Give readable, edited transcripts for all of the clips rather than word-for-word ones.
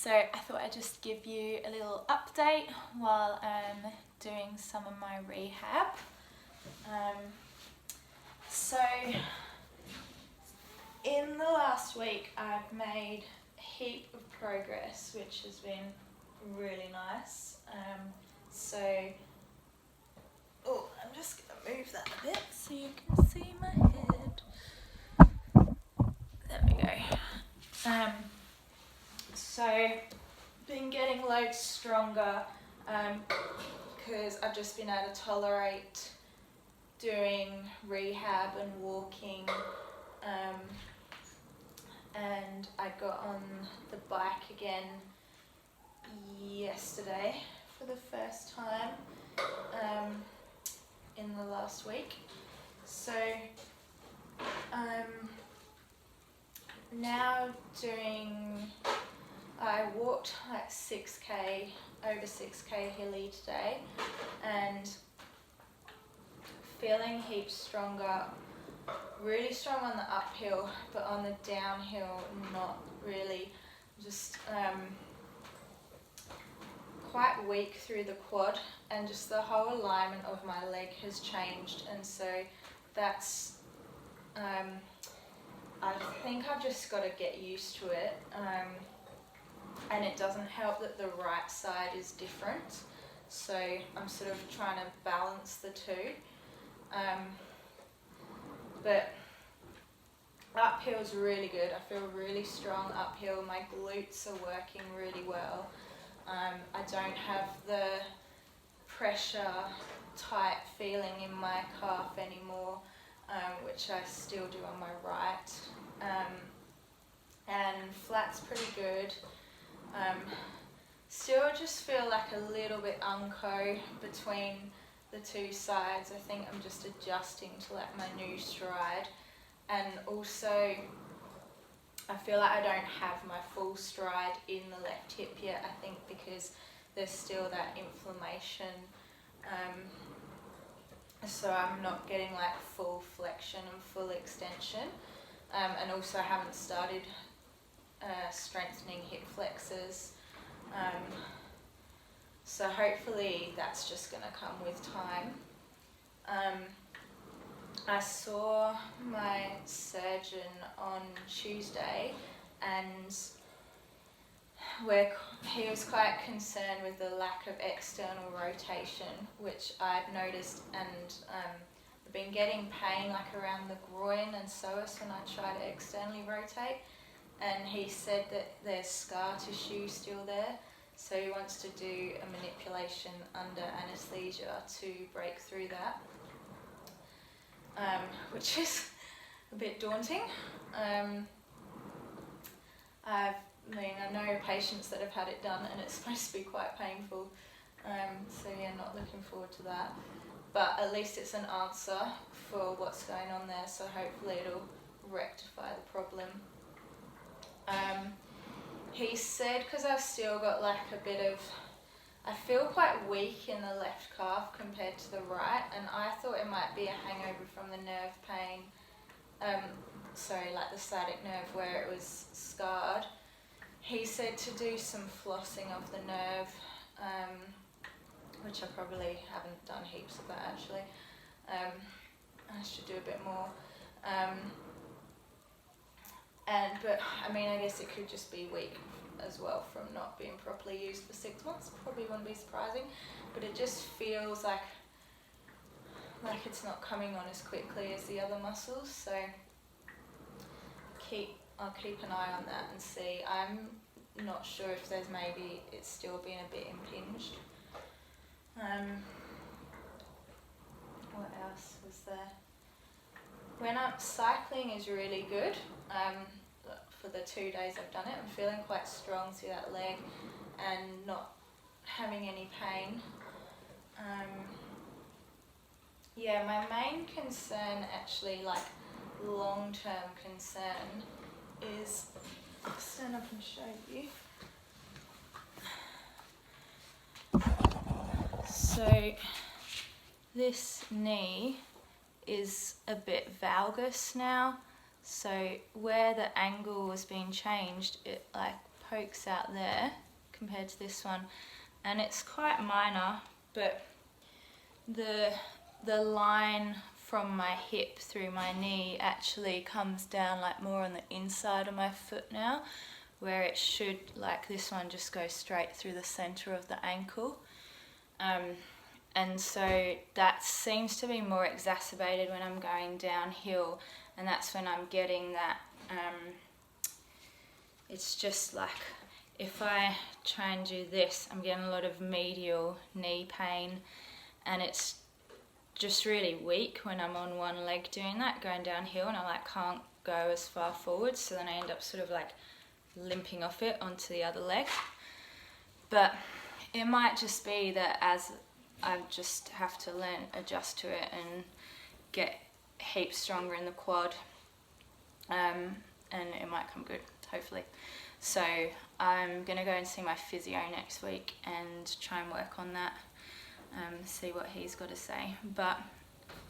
So I thought I'd just give you a little update while I'm doing some of my rehab. So in the last week I've made a heap of progress, which has been really nice. I'm just going to move that a bit so you can see my head. There we go. So been getting loads stronger because I've just been able to tolerate doing rehab and walking, and I got on the bike again yesterday for the first time in the last week. So I'm now I walked like 6k, over 6k hilly today, and feeling heaps stronger, really strong on the uphill, but on the downhill not really. Just quite weak through the quad, and just the whole alignment of my leg has changed, and so that's I think I've just got to get used to it, and it doesn't help that the right side is different, so I'm sort of trying to balance the two. But uphill's really good. I feel really strong uphill. My glutes are working really well. I don't have the pressure tight feeling in my calf anymore, which I still do on my right. And flat's pretty good. Still just feel like a little bit unco between the two sides. I think I'm just adjusting to like my new stride, and also I feel like I don't have my full stride in the left hip yet, I think because there's still that inflammation, so I'm not getting like full flexion and full extension, and also I haven't started strengthening hip flexors, so hopefully that's just going to come with time. I saw my surgeon on Tuesday, and he was quite concerned with the lack of external rotation, which I'd noticed, and I've been getting pain like around the groin and psoas when I try to externally rotate, and he said that there's scar tissue still there, so he wants to do a manipulation under anaesthesia to break through that, which is a bit daunting. I know patients that have had it done, and it's supposed to be quite painful, so yeah, not looking forward to that, but at least it's an answer for what's going on there, so hopefully it'll rectify the problem. He said, because I've still got like a bit of, I feel quite weak in the left calf compared to the right, and I thought it might be a hangover from the nerve pain, like the sciatic nerve where it was scarred. He said to do some flossing of the nerve, which I probably haven't done heaps of that actually. I should do a bit more. But I mean, I guess it could just be weak as well from not being properly used for 6 months. Probably wouldn't be surprising, but it just feels like it's not coming on as quickly as the other muscles. So I'll keep an eye on that and see. I'm not sure if there's maybe it's still being a bit impinged. What else was there? Cycling is really good. For the 2 days I've done it, I'm feeling quite strong through that leg and not having any pain. My main concern, actually, like long-term concern, is, I'll stand up and show you. So this knee is a bit valgus now, so where the angle was being changed, it like pokes out there compared to this one, and it's quite minor, but the line from my hip through my knee actually comes down like more on the inside of my foot now, where it should, like this one, just go straight through the center of the ankle. And so that seems to be more exacerbated when I'm going downhill, and that's when I'm getting that, it's just like, if I try and do this, I'm getting a lot of medial knee pain, and it's just really weak when I'm on one leg doing that, going downhill, and I like can't go as far forward, so then I end up sort of like limping off it onto the other leg. But it might just be that as I just have to adjust to it and get heaps stronger in the quad, and it might come good, hopefully. So I'm gonna go and see my physio next week and try and work on that, see what he's got to say. But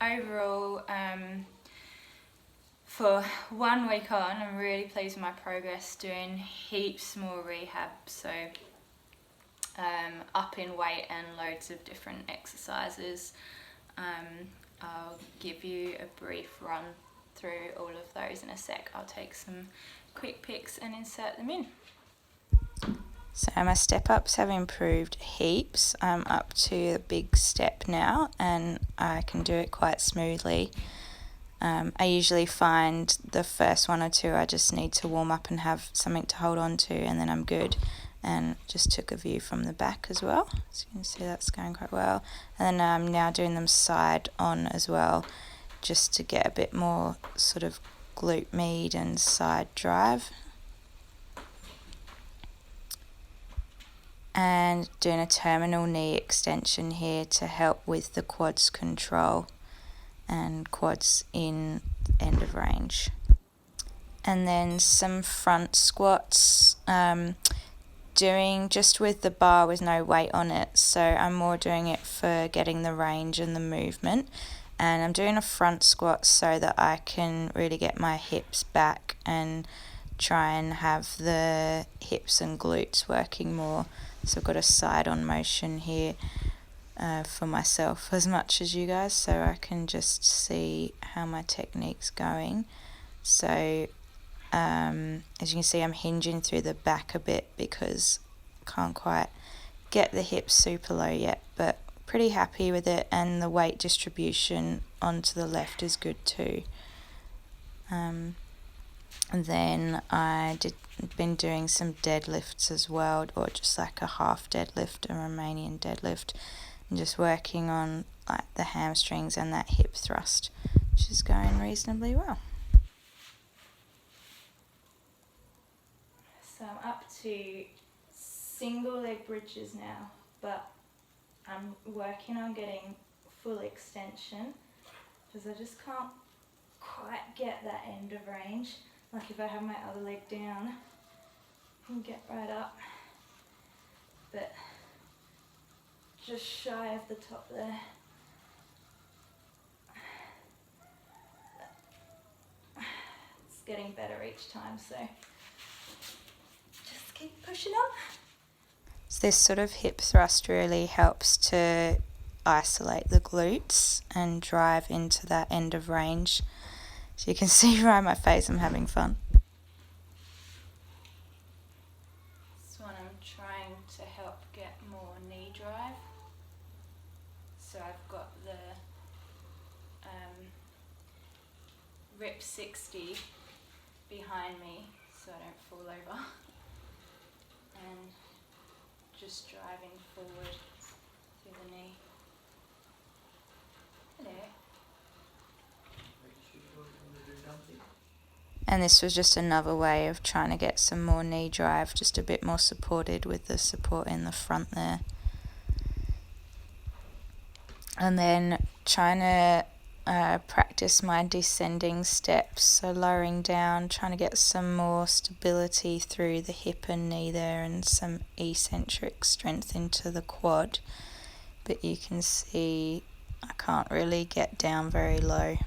overall, for 1 week on, I'm really pleased with my progress, doing heaps more rehab, so up in weight and loads of different exercises. I'll give you a brief run through all of those in a sec. I'll take some quick pics and insert them in. So my step ups have improved heaps. I'm up to a big step now, and I can do it quite smoothly. I usually find the first one or two I just need to warm up and have something to hold on to, and then I'm good. And just took a view from the back as well, so you can see that's going quite well. And then I'm now doing them side on as well, just to get a bit more sort of glute med and side drive. And doing a terminal knee extension here to help with the quads control and quads in end of range. And then some front squats, doing just with the bar with no weight on it, so I'm more doing it for getting the range and the movement. And I'm doing a front squat so that I can really get my hips back and try and have the hips and glutes working more. So I've got a side on motion here for myself as much as you guys, so I can just see how my technique's going. So as you can see, I'm hinging through the back a bit because I can't quite get the hips super low yet, but pretty happy with it, and the weight distribution onto the left is good too. And then been doing some deadlifts as well, or just like a half deadlift, a Romanian deadlift, and just working on like the hamstrings and that hip thrust, which is going reasonably well. So I'm up to single leg bridges now, but I'm working on getting full extension because I just can't quite get that end of range. Like if I have my other leg down, I can get right up, but just shy of the top there. It's getting better each time, so just keep pushing on. So this sort of hip thrust really helps to isolate the glutes and drive into that end of range. So you can see right on my face I'm having fun. This one I'm trying to help get more knee drive. So I've got the Rip 60 behind me so I don't fall over. And just driving forward through the knee. Hello. And this was just another way of trying to get some more knee drive, just a bit more supported with the support in the front there. And then trying to practice my descending steps, so lowering down, trying to get some more stability through the hip and knee there, and some eccentric strength into the quad. But you can see I can't really get down very low.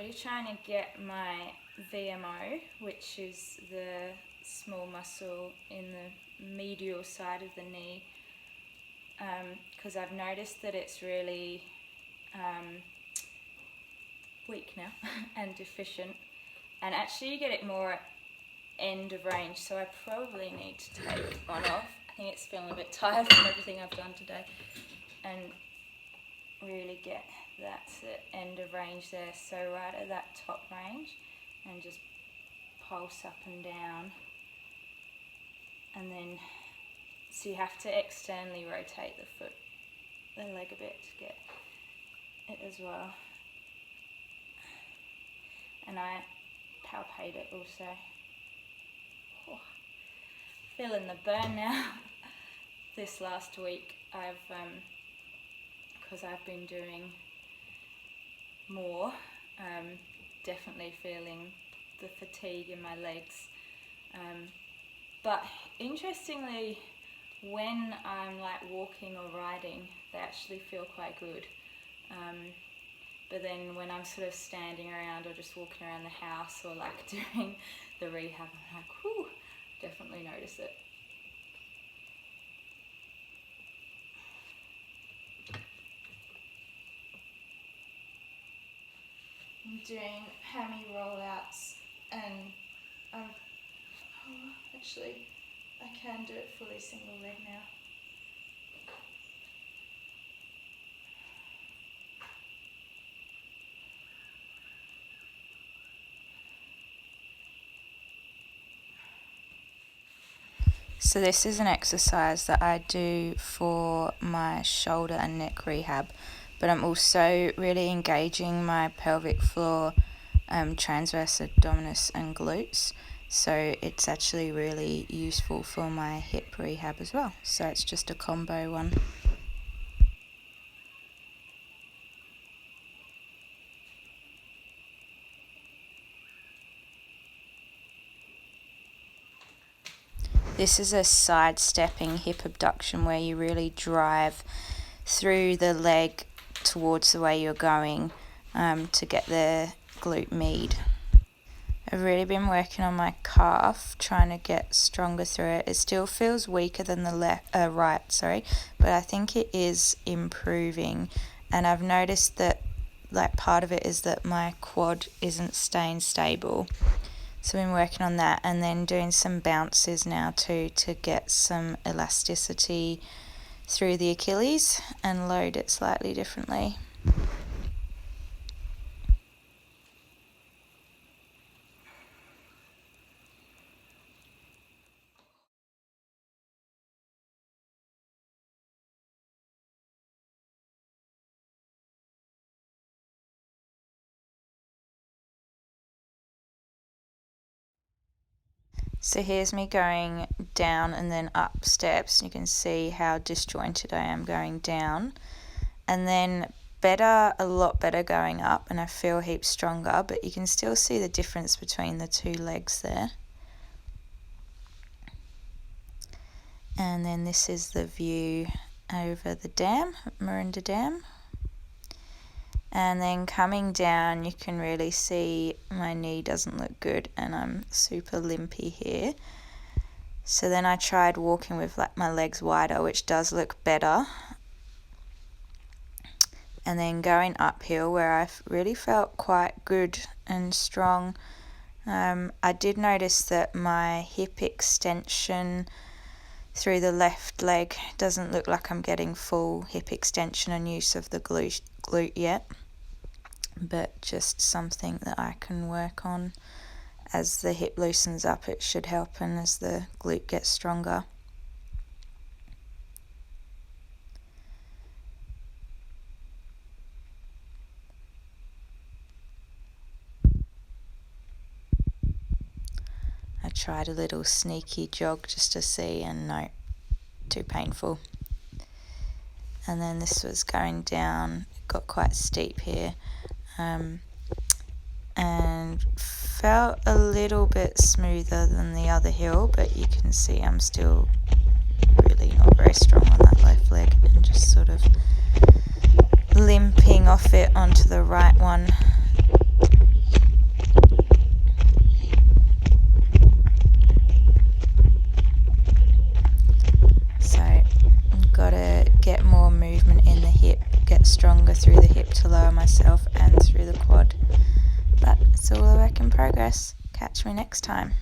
really trying to get my VMO, which is the small muscle in the medial side of the knee, because I've noticed that it's really weak now and deficient, and actually you get it more at end of range, so I probably need to take one off. I think it's feeling a bit tired from everything I've done today, and really get that end of range there, so right at that top range, and just pulse up and down, and then so you have to externally rotate the leg a bit to get it as well. And I palpate it also. Oh, feeling the burn now. This last week I've because I've been doing more, definitely feeling the fatigue in my legs, but interestingly, when I'm like walking or riding, they actually feel quite good, but then when I'm sort of standing around or just walking around the house or like doing the rehab, I'm like, whew, definitely notice it. I'm doing hammy rollouts, and actually I can do it fully single leg now. So this is an exercise that I do for my shoulder and neck rehab, but I'm also really engaging my pelvic floor, transverse abdominis and glutes. So it's actually really useful for my hip rehab as well. So it's just a combo one. This is a sidestepping hip abduction where you really drive through the leg towards the way you're going, to get the glute med. I've really been working on my calf, trying to get stronger through it. It still feels weaker than the right, but I think it is improving. And I've noticed that like part of it is that my quad isn't staying stable. So I've been working on that, and then doing some bounces now too to get some elasticity through the Achilles and load it slightly differently. So here's me going down and then up steps. You can see how disjointed I am going down. And then a lot better going up, and I feel heaps stronger, but you can still see the difference between the two legs there. And then this is the view over the dam, Maroondah Dam. And then coming down, you can really see my knee doesn't look good, and I'm super limpy here. So then I tried walking with like my legs wider, which does look better. And then going uphill, where I really felt quite good and strong. I did notice that my hip extension through the left leg doesn't look like I'm getting full hip extension and use of the glute yet, but just something that I can work on. As the hip loosens up, it should help, and as the glute gets stronger. I tried a little sneaky jog just to see, and no, too painful. And then this was going down, it got quite steep here, and felt a little bit smoother than the other hill, but you can see I'm still really not very strong on that left leg, and just sort of limping off it onto the right one. movement in the hip, get stronger through the hip to lower myself and through the quad. But it's all a work in progress. Catch me next time.